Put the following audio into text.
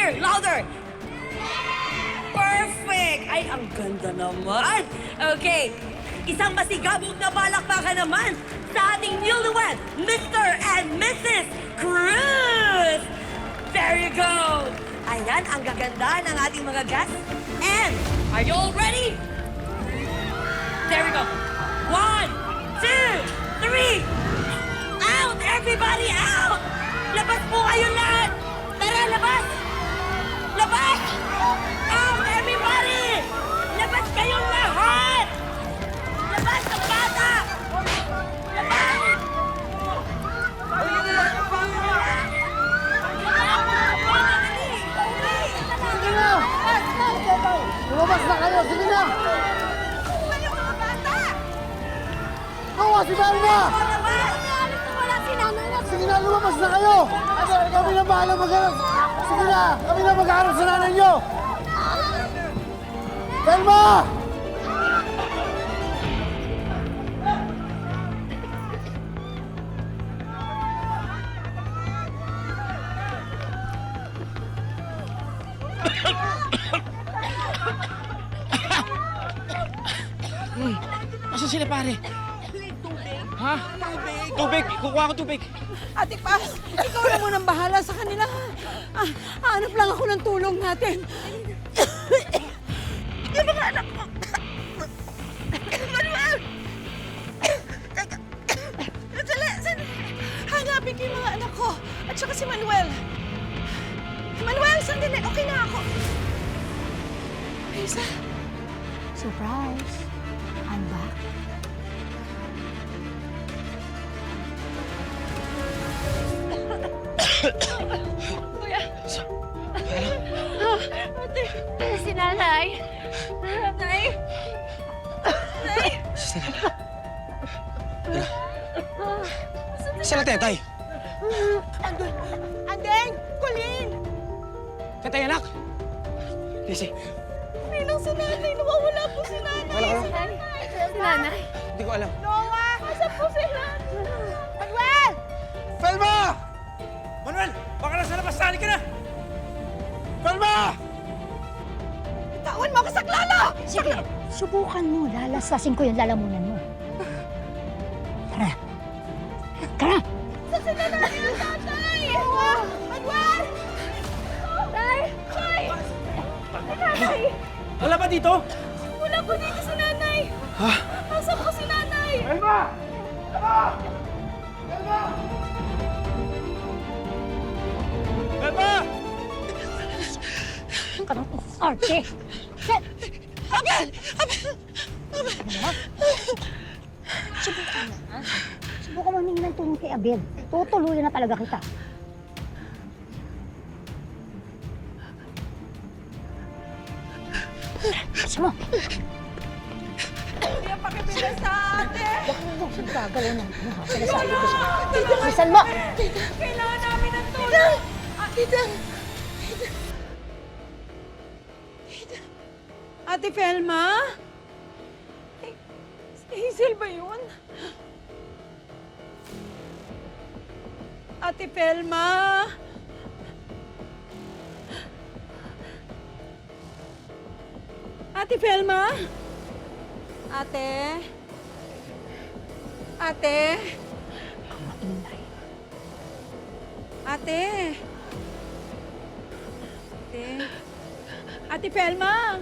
Louder! Louder! Perfect! Ay, ang ganda naman! Okay, isang masigabog na palakpakan naman sa ating newlywed, Mr. and Mrs. Cruz! There you go! Ayan, ang gaganda ng ating mga guests. And, are you all ready? There we go. 1, 2, 3. Out! Everybody out! Labas po kayo lahat! Tara, labas! Labas! Out! Everybody! Labas kayong lahat! Labas ang bata! Labas! Sige na! Lumabas na kayo! Sige na! Kawa si Velma! Sige na, lumabas na kayo! Kami na bahala mag-harap! Sige na! Kami na mag-harap sa nanay nyo! Velma! Asan sila, pare? Ha? Tubig! Kukuha ko tubig! Ate Paz, ikaw na munang bahala sa kanila. Hanap lang ako ng tulong natin. Yung mga anak ko. Manuel! Teka. Sandali. Hanapin ko yung mga anak ko. At saka si Manuel. Manuel, sandali. Okay na ako. Isa. Surprise! I'm back. Kuya. Ate. Si nanay! Nay. Nay. Sila tetay! Andeng! Colleen! Tetay, anak! Lizzie, Ninang si nanay. Nawawala po si nanay. wala ka lang. Si nanay! Hindi ko alam. Noah! Asan po sila? Manuel! Velma! Manuel! Baka nasa labas, sali ka na! Velma! Bitawan mo ako sa klalo! Sige, subukan mo. Lalasasin ko yung lalamunan mo. Tara. Tara! Saan sila nanay ang tatay? Noah! Manuel! Tay! Tay! Nanay! Wala ba dito? Wala po dito si nanay! Ha? Asan po si nanay? Velma! Velma! Velma! Beba! Karang arte! Abel! Subukan na, ha? Subukan mo humingi ng tulong kay Abel. Tutuluyan na talaga kita. Kasi mo! Hindi ang pakibila sa atin! Huwag siyang gagalaw ng sinasabi ko siya. Bilisan mo! Kailangan namin ng tulong! Tita! Ate Felma? Si Hazel ba yun? Ate Felma? Ate Felma? Ate? Ate? Ang maingay. Ate? Ate? Ate Felma?